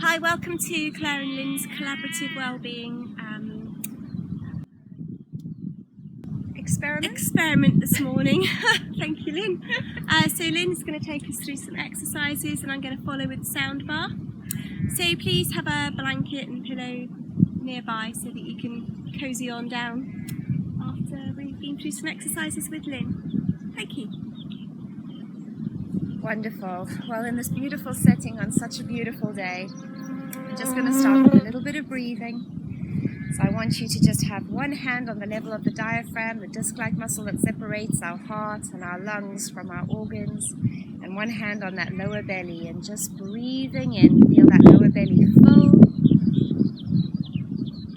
Hi, welcome to Claire and Lynne's collaborative wellbeing experiment this morning. Thank you, Lynne. So Lynne's going to take us through some exercises and I'm going to follow with the sound bar. So please have a blanket and pillow nearby so that you can cozy on down after we've been through some exercises with Lynne. Thank you. Wonderful. Well, in this beautiful setting on such a beautiful day, I'm just going to start with a little bit of breathing. So I want you to just have one hand on the level of the diaphragm, the disc-like muscle that separates our heart and our lungs from our organs, and one hand on that lower belly, and just breathing in, feel that lower belly full,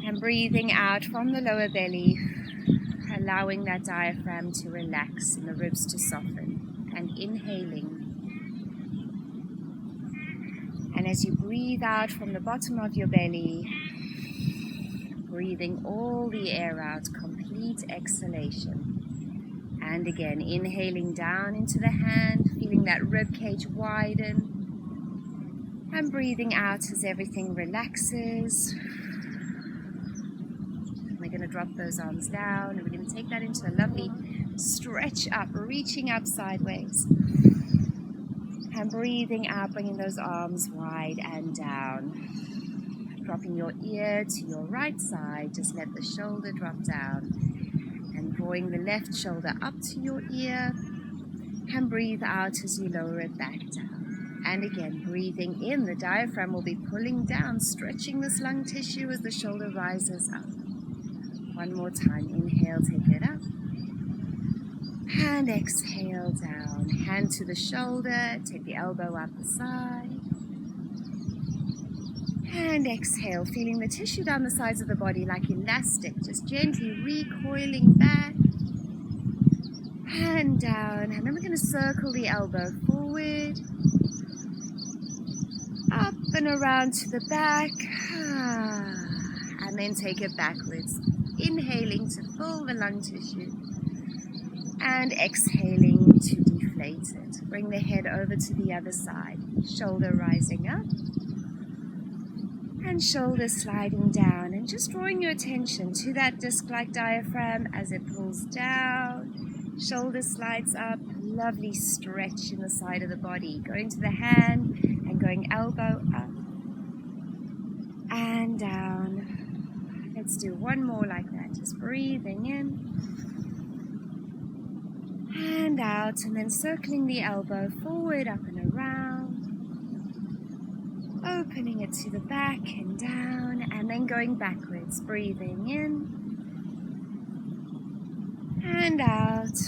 and breathing out from the lower belly, allowing that diaphragm to relax and the ribs to soften, and inhaling. And as you breathe out from the bottom of your belly, breathing all the air out, complete exhalation. And again, inhaling down into the hand, feeling that rib cage widen. And breathing out as everything relaxes. We're going to drop those arms down and we're going to take that into a lovely stretch up, reaching up sideways. And breathing out, bringing those arms wide and down. Dropping your ear to your right side, just let the shoulder drop down. And drawing the left shoulder up to your ear. And breathe out as you lower it back down. And again, breathing in, the diaphragm will be pulling down, stretching this lung tissue as the shoulder rises up. One more time, inhale, take it up. And exhale down, hand to the shoulder, take the elbow up the side. And exhale, feeling the tissue down the sides of the body like elastic, just gently recoiling back. And down, and then we're going to circle the elbow forward, up and around to the back, and then take it backwards, inhaling to fill the lung tissue. And exhaling to deflate it. Bring the head over to the other side. Shoulder rising up. And shoulder sliding down. And just drawing your attention to that disc-like diaphragm as it pulls down. Shoulder slides up. Lovely stretch in the side of the body. Going to the hand and going elbow up. And down. Let's do one more like that. Just breathing in. And out, and then circling the elbow forward, up and around. Opening it to the back and down, and then going backwards. Breathing in. And out.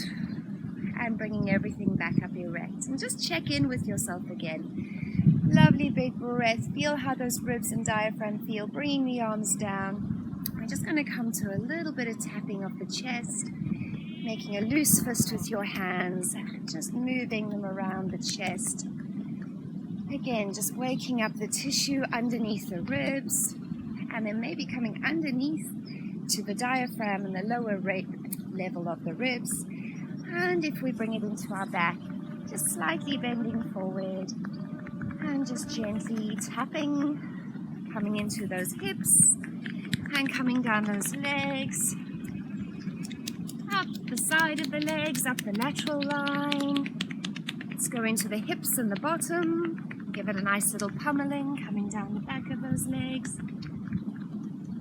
And bringing everything back up erect. And just check in with yourself again. Lovely big breath. Feel how those ribs and diaphragm feel. Bringing the arms down. We're just going to come to a little bit of tapping of the chest. Making a loose fist with your hands, just moving them around the chest. Again, just waking up the tissue underneath the ribs, and then maybe coming underneath to the diaphragm and the lower level of the ribs. And if we bring it into our back, just slightly bending forward, and just gently tapping, coming into those hips, and coming down those legs. Up the side of the legs, up the lateral line. Let's go into the hips and the bottom. Give it a nice little pummeling, coming down the back of those legs.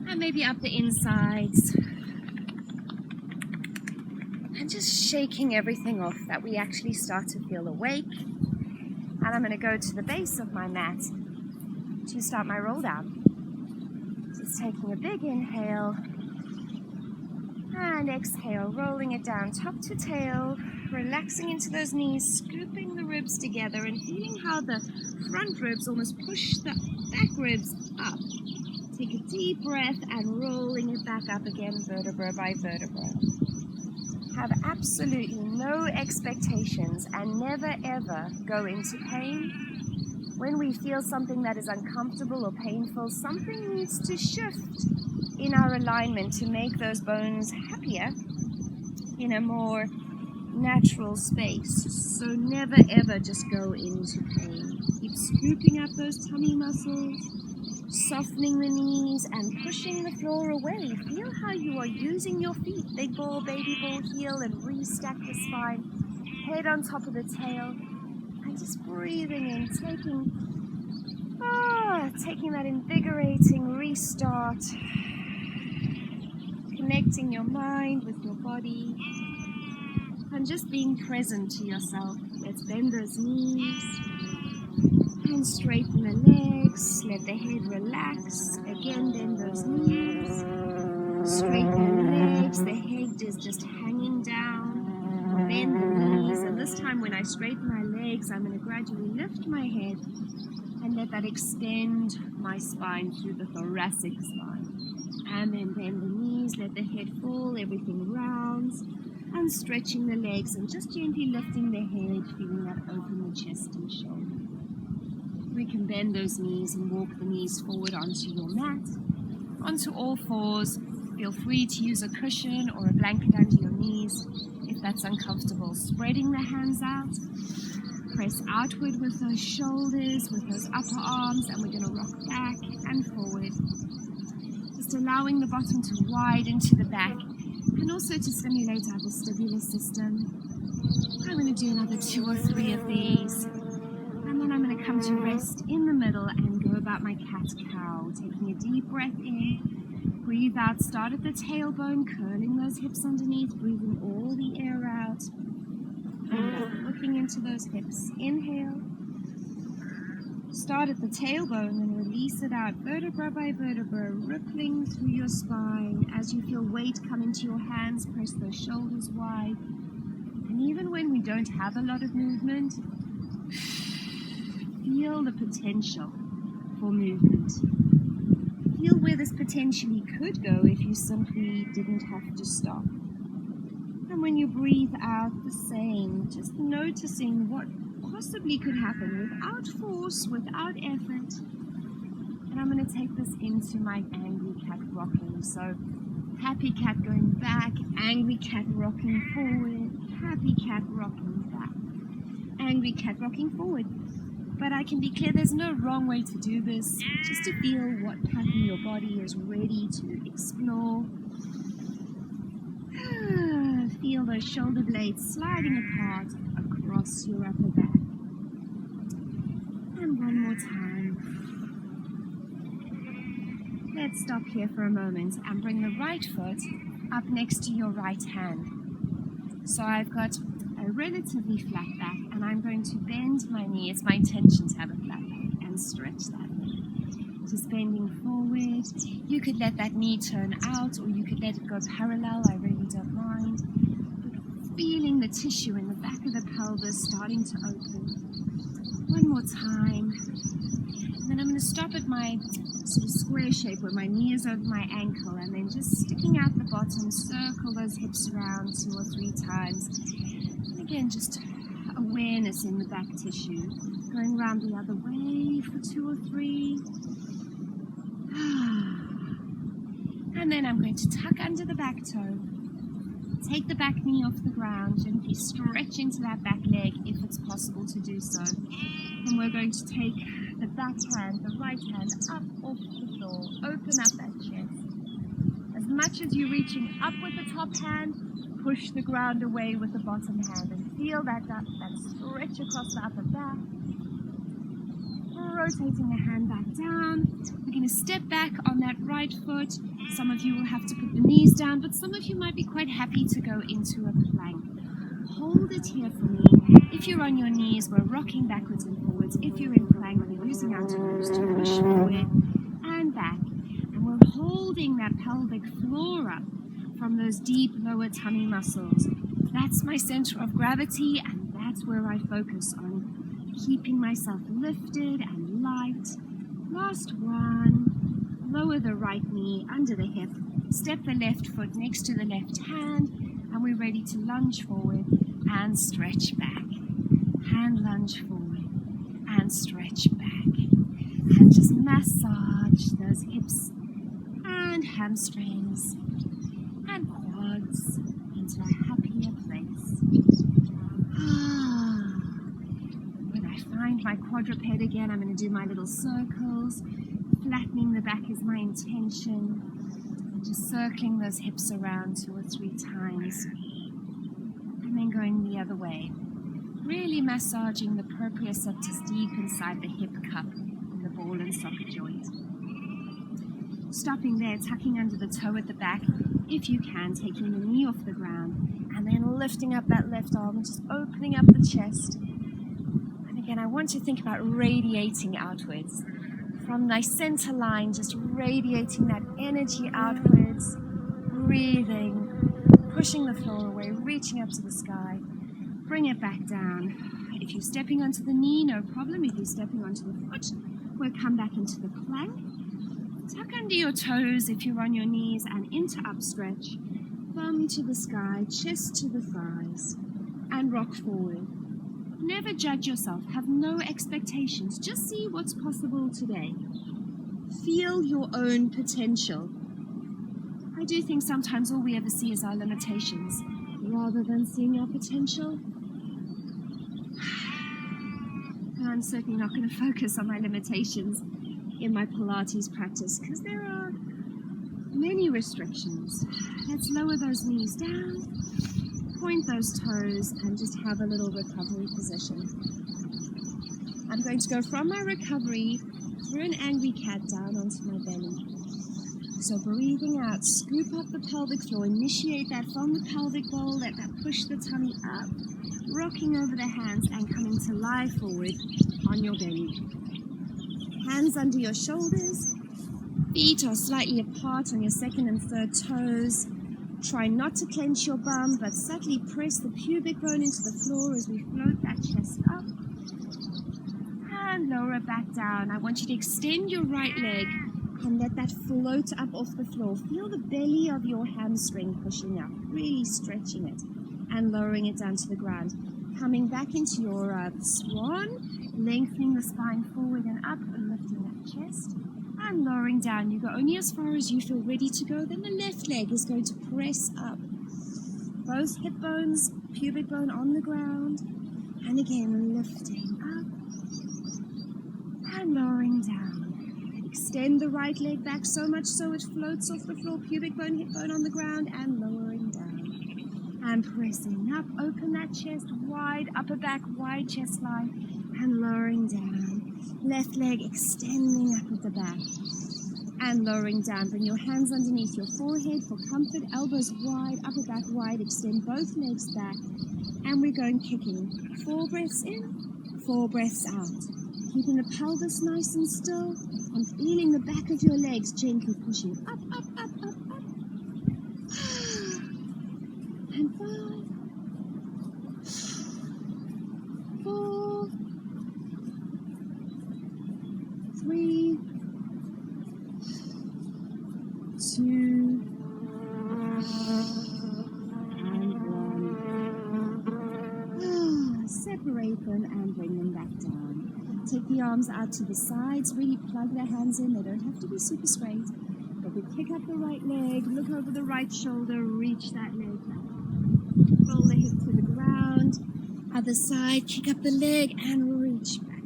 And maybe up the insides. And just shaking everything off that we actually start to feel awake. And I'm going to go to the base of my mat to start my roll down. Just taking a big inhale. And exhale, rolling it down top to tail, relaxing into those knees, scooping the ribs together and feeling how the front ribs almost push the back ribs up. Take a deep breath and rolling it back up again, vertebra by vertebra. Have absolutely no expectations and never ever go into pain. When we feel something that is uncomfortable or painful, something needs to shift in our alignment to make those bones happier in a more natural space. So never ever just go into pain. Keep scooping up those tummy muscles, softening the knees and pushing the floor away. Feel how you are using your feet, big ball, baby ball, heel, and restack the spine, head on top of the tail, and just breathing in, taking that invigorating restart, connecting your mind with your body, and just being present to yourself. Let's bend those knees and straighten the legs. Let the head relax. Again, bend those knees. Straighten the legs. The head is just hanging down. Bend the knees. And this time when I straighten my legs, I'm going to gradually lift my head and let that extend my spine through the thoracic spine. And then bend the knees. Let the head fall. Everything rounds. And stretching the legs and just gently lifting the head, feeling that open the chest and shoulder. We can bend those knees and walk the knees forward onto your mat, onto all fours. Feel free to use a cushion or a blanket under your knees if that's uncomfortable. Spreading the hands out, press outward with those shoulders, with those upper arms, and we're going to rock back and forward. Just allowing the bottom to widen to the back, and also to stimulate our vestibular system. I'm going to do another 2 or 3 of these, and then I'm going to come to rest in the middle and go about my cat-cow, taking a deep breath in, breathe out, start at the tailbone, curling those hips underneath, breathing all the air out, and looking into those hips. Inhale, start at the tailbone and release it out, vertebra by vertebra, rippling through your spine. As you feel weight come into your hands, press those shoulders wide. And even when we don't have a lot of movement, feel the potential for movement. Feel where this potentially could go if you simply didn't have to stop. And when you breathe out, the same, just noticing what possibly could happen without force, without effort. And I'm going to take this into my angry cat rocking. So happy cat going back, angry cat rocking forward, happy cat rocking back, angry cat rocking forward. But I can be clear, there's no wrong way to do this, just to feel what pattern your body is ready to explore. Feel those shoulder blades sliding apart across your upper back. And one more time. Let's stop here for a moment and bring the right foot up next to your right hand. So I've got a relatively flat back, and I'm going to bend my knee. It's my intention to have a flat back and stretch that knee. Just bending forward. You could let that knee turn out, or you could let it go parallel. I really don't mind. Feeling the tissue in the back of the pelvis starting to open. One more time. And then I'm going to stop at my sort of square shape where my knee is over my ankle, and then just sticking out the bottom, circle those hips around 2 or 3 times. And again, just awareness in the back tissue. Going around the other way for 2 or 3. And then I'm going to tuck under the back toe. Take the back knee off the ground, gently stretch into that back leg if it's possible to do so. And we're going to take the back hand, the right hand, up off the floor. Open up that chest. As much as you're reaching up with the top hand, push the ground away with the bottom hand. And feel that stretch across the upper back. Rotating the hand back down. We're going to step back on that right foot. Some of you will have to put the knees down, but some of you might be quite happy to go into a plank. Hold it here for me. If you're on your knees, we're rocking backwards and forwards. If you're in plank, we're using our toes to push forward and back. And we're holding that pelvic floor up from those deep lower tummy muscles. That's my center of gravity, and that's where I focus on keeping myself lifted and light. Last one. Lower the right knee under the hip. Step the left foot next to the left hand, and we're ready to lunge forward and stretch back. Hand lunge forward and stretch back. And just massage those hips and hamstrings and quads into a happier place. When I find my quadruped again. I'm going to do my little circles. Flattening the back is my intention. Just circling those hips around 2 or 3 times. And then going the other way. Really massaging the proprioceptors deep inside the hip cup in the ball and socket joint. Stopping there, tucking under the toe at the back, if you can, taking the knee off the ground, and then lifting up that left arm and just opening up the chest. And again, I want you to think about radiating outwards. From my center line, just radiating that energy outwards, breathing, pushing the floor away, reaching up to the sky. Bring it back down. If you're stepping onto the knee, no problem. If you're stepping onto the foot, we'll come back into the plank. Tuck under your toes if you're on your knees and into up stretch. Thumb to the sky, chest to the thighs, and rock forward. Never judge yourself. Have no expectations. Just see what's possible today. Feel your own potential. I do think sometimes all we ever see is our limitations, rather than seeing our potential. I'm certainly not going to focus on my limitations in my Pilates practice because there are many restrictions. Let's lower those knees down, point those toes, and just have a little recovery position. I'm going to go from my recovery through an angry cat down onto my belly. So breathing out, scoop up the pelvic floor, initiate that from the pelvic bowl, let that push the tummy up, rocking over the hands and coming to lie forward on your belly. Hands under your shoulders, feet are slightly apart on your second and third toes. Try not to clench your bum, but subtly press the pubic bone into the floor as we float that chest up. And lower it back down. I want you to extend your right leg and let that float up off the floor. Feel the belly of your hamstring pushing up, really stretching it and lowering it down to the ground. Coming back into your swan, lengthening the spine forward and up and lifting that chest and lowering down. You go only as far as you feel ready to go. Then the left leg is going to press up. Both hip bones, pubic bone on the ground. And again, lifting up and lowering down. Extend the right leg back so much so it floats off the floor, pubic bone, hip bone on the ground, and lowering down. And pressing up, open that chest wide, upper back, wide chest line, and lowering down. Left leg extending up at the back, and lowering down. Bring your hands underneath your forehead for comfort, elbows wide, upper back wide, extend both legs back, and we're going kicking. 4 breaths in, 4 breaths out. Keeping the pelvis nice and still, and feeling the back of your legs gently pushing up, up, up, up, up. And 5, 4, 3, 2, and 1. Separate them and bring them back down. Take the arms out to the sides, really plug the hands in. They don't have to be super straight. But we kick up the right leg, look over the right shoulder, reach that leg back. Roll the hip to the ground. Other side, kick up the leg and reach back.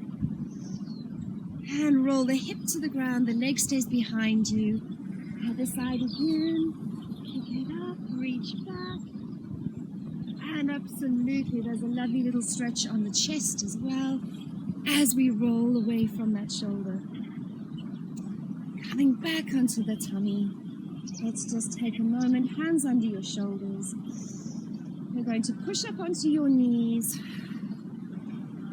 And roll the hip to the ground, the leg stays behind you. Other side again, kick it up, reach back. And absolutely, there's a lovely little stretch on the chest as well as we roll away from that shoulder. Coming back onto the tummy. Let's just take a moment, hands under your shoulders. You're going to push up onto your knees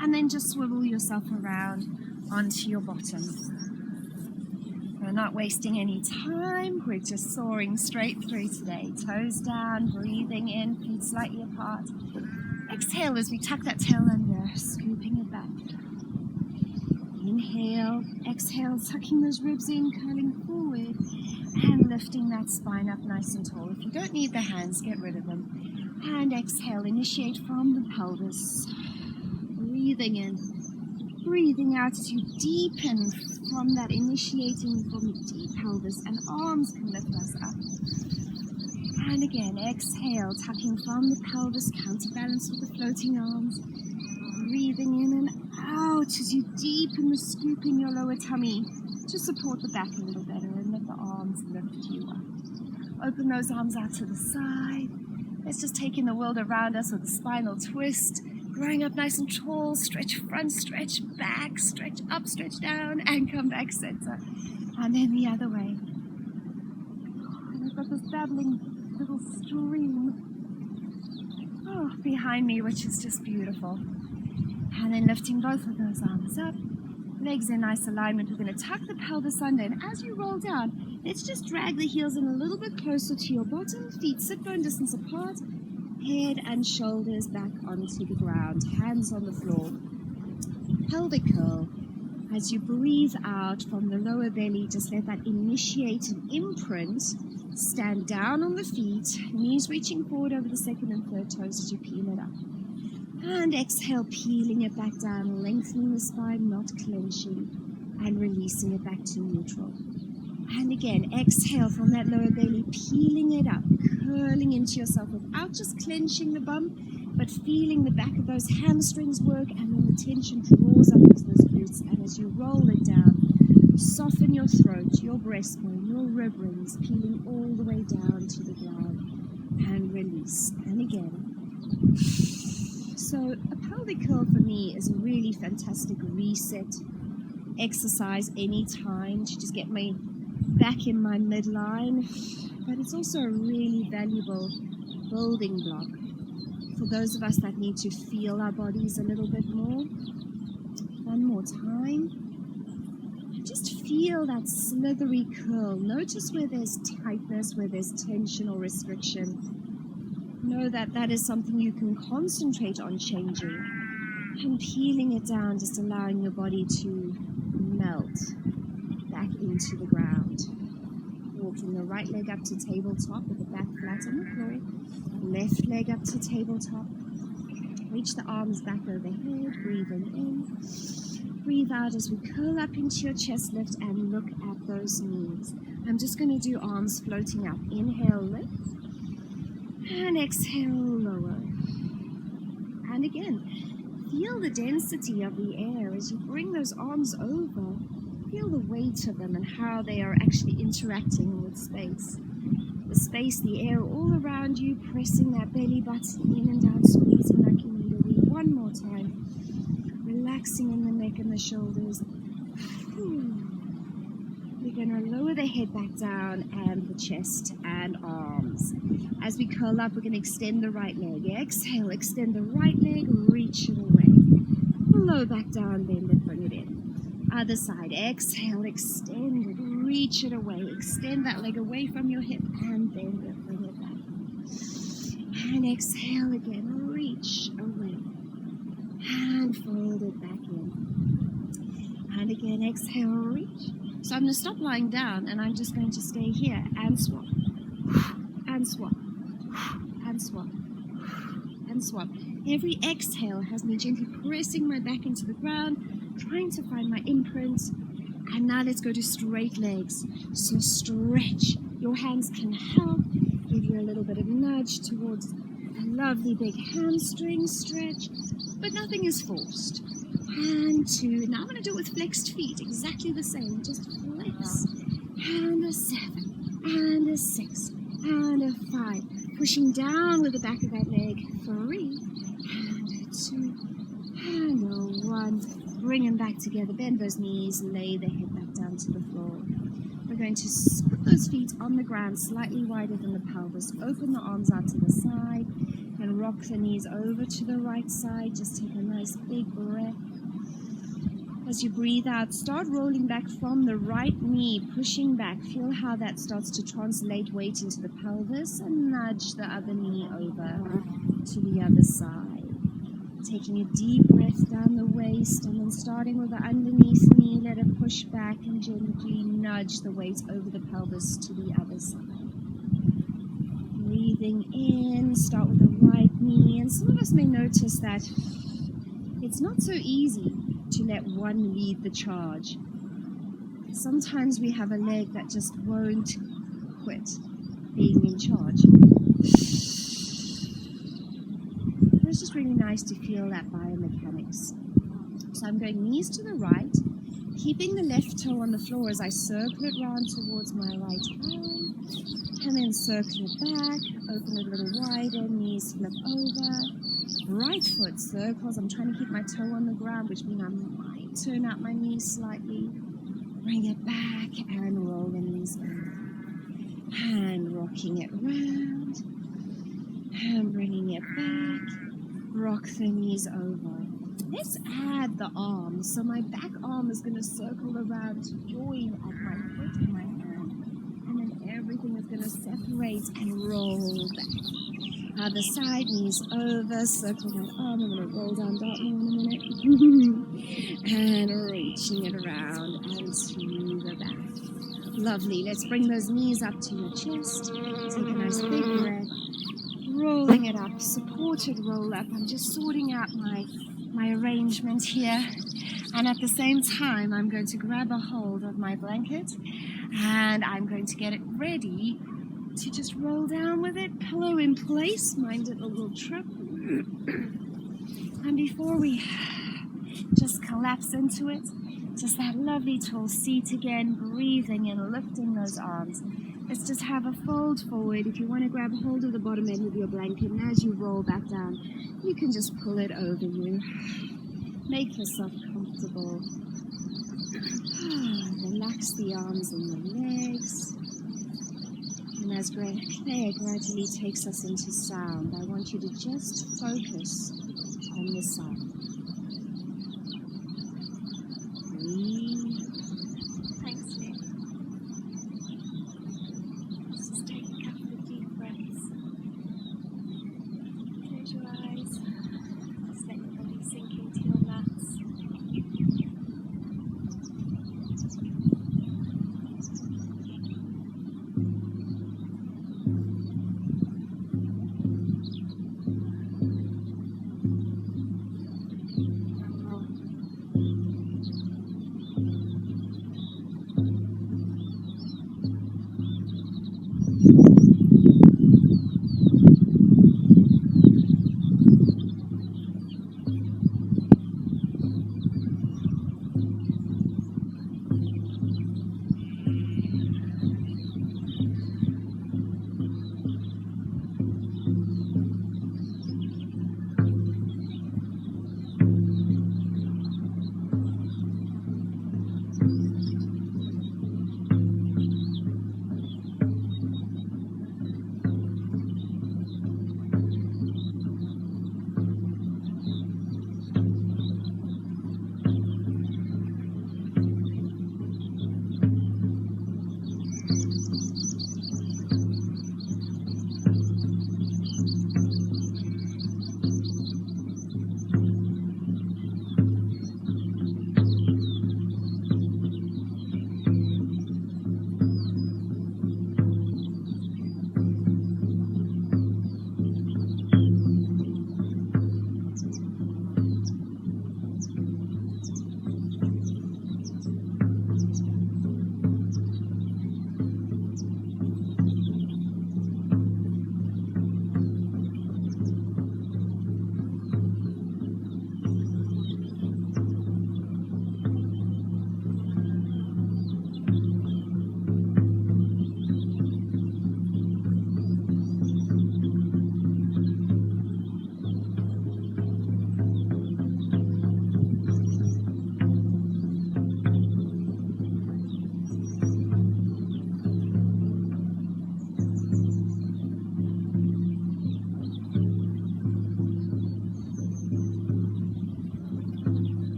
and then just swivel yourself around onto your bottom. We're not wasting any time. We're just soaring straight through today. Toes down, breathing in, feet slightly apart. Exhale as we tuck that tail under, scooping it back. Inhale, exhale, tucking those ribs in, curling forward, and lifting that spine up nice and tall. If you don't need the hands, get rid of them. And exhale, initiate from the pelvis. Breathing in, breathing out as you deepen from that initiating from the deep pelvis, and arms can lift us up. And again, exhale, tucking from the pelvis, counterbalance with the floating arms. breathing in and out as you deepen the scoop in your lower tummy to support the back a little better, and let the arms lift you up. Open those arms out to the side. Let's just take in the world around us with a spinal twist. Growing up nice and tall, stretch front, stretch back, stretch up, stretch down, and come back center. And then the other way. And we've got this babbling little stream behind me, which is just beautiful. And then lifting both of those arms up. Legs in nice alignment. We're going to tuck the pelvis under, and as you roll down, let's just drag the heels in a little bit closer to your bottom. Feet sit bone distance apart. Head and shoulders back onto the ground. Hands on the floor. Pelvic curl. As you breathe out from the lower belly, just let that initiate an imprint. Stand down on the feet. Knees reaching forward over the second and third toes as you peel it up. And exhale, peeling it back down, lengthening the spine, not clenching, and releasing it back to neutral. And again, exhale from that lower belly, peeling it up, curling into yourself without just clenching the bum, but feeling the back of those hamstrings work, and then the tension draws up into those glutes. And as you roll it down, soften your throat, your breastbone, your rib rings, peeling all the way down to the ground, and release. And again. So a pelvic curl for me is a really fantastic reset exercise anytime to just get me back in my midline, but it's also a really valuable building block for those of us that need to feel our bodies a little bit more. One more time. Just feel that slithery curl. Notice where there's tightness, where there's tension or restriction. Know that that is something you can concentrate on changing, and peeling it down, just allowing your body to melt back into the ground. Walking the right leg up to tabletop with the back flat on the floor. Left leg up to tabletop. Reach the arms back overhead, breathing in. Breathe out as we curl up into your chest lift and look at those knees. I'm just going to do arms floating up. Inhale, lift. And exhale, lower. And again, feel the density of the air as you bring those arms over. Feel the weight of them and how they are actually interacting with space. The space, the air all around you, pressing that belly button in and down, squeezing like a needle. One more time. Relaxing in the neck and the shoulders. We're going to lower the head back down and the chest and arms. As we curl up, we're going to extend the right leg. Exhale, extend the right leg, reach it away. Low back down, bend it, bring it in. Other side, exhale, extend it, reach it away. Extend that leg away from your hip and bend it, bring it back. And exhale again, reach away. And fold it back in. And again, exhale, reach. So I'm going to stop lying down, and I'm just going to stay here and swap, and swap, and swap, and swap. Every exhale has me gently pressing my back into the ground, trying to find my imprint. And now let's go to straight legs. So stretch. Your hands can help. Give you a little bit of nudge towards a lovely big hamstring stretch, but nothing is forced. And two. Now I'm going to do it with flexed feet, exactly the same. Just flex. And a 7, and a 6, and a 5. Pushing down with the back of that leg. 3, and a 2, and a 1. Bring them back together. Bend those knees. Lay the head back down to the floor. We're going to put those feet on the ground, slightly wider than the pelvis. Open the arms out to the side, and rock the knees over to the right side. Just take a nice big breath. As you breathe out, start rolling back from the right knee, pushing back. Feel how that starts to translate weight into the pelvis, and nudge the other knee over to the other side. Taking a deep breath down the waist, and then starting with the underneath knee, let it push back and gently nudge the weight over the pelvis to the other side. Breathing in, start with the right knee, and some of us may notice that it's not so easy to let one lead the charge. Sometimes we have a leg that just won't quit being in charge. it's just really nice to feel that biomechanics. So I'm going knees to the right, keeping the left toe on the floor as I circle it round towards my right arm, and then circle it back, open it a little wider, knees flip over, right foot circles. I'm trying to keep my toe on the ground, which means I might turn out my knees slightly. Bring it back and roll the knees over. And rocking it round, and bringing it back, rock the knees over. Let's add the arms. So my back arm is going to circle around to join at my foot and my hand. And then everything is going to separate and roll back. Other side, knees over, circle that arm. I'm going to roll down Dartmoor in a minute. And reaching it around and to the back. Lovely. Let's bring those knees up to your chest. Take a nice big breath. Rolling it up, supported roll up. I'm just sorting out my arrangement here. And at the same time, I'm going to grab a hold of my blanket and I'm going to get it ready to just roll down with it. Pillow in place. Mind it a little trip. And before we just collapse into it, just that lovely tall seat again, breathing and lifting those arms. Let's just have a fold forward. If you want to grab hold of the bottom end of your blanket, and as you roll back down, you can just pull it over you. Make yourself comfortable. Relax the arms and the legs. And as Claire gradually takes us into sound, I want you to just focus on the sound. Thanks, Lynn. Let's just take a couple of deep breaths. Close your eyes. Just let your body sink into your mats.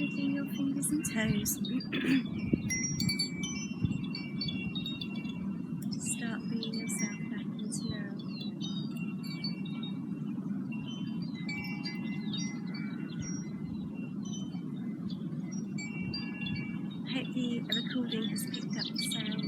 Wiggling your fingers and toes. Just start bringing yourself back into now. I hope the recording has picked up the sound.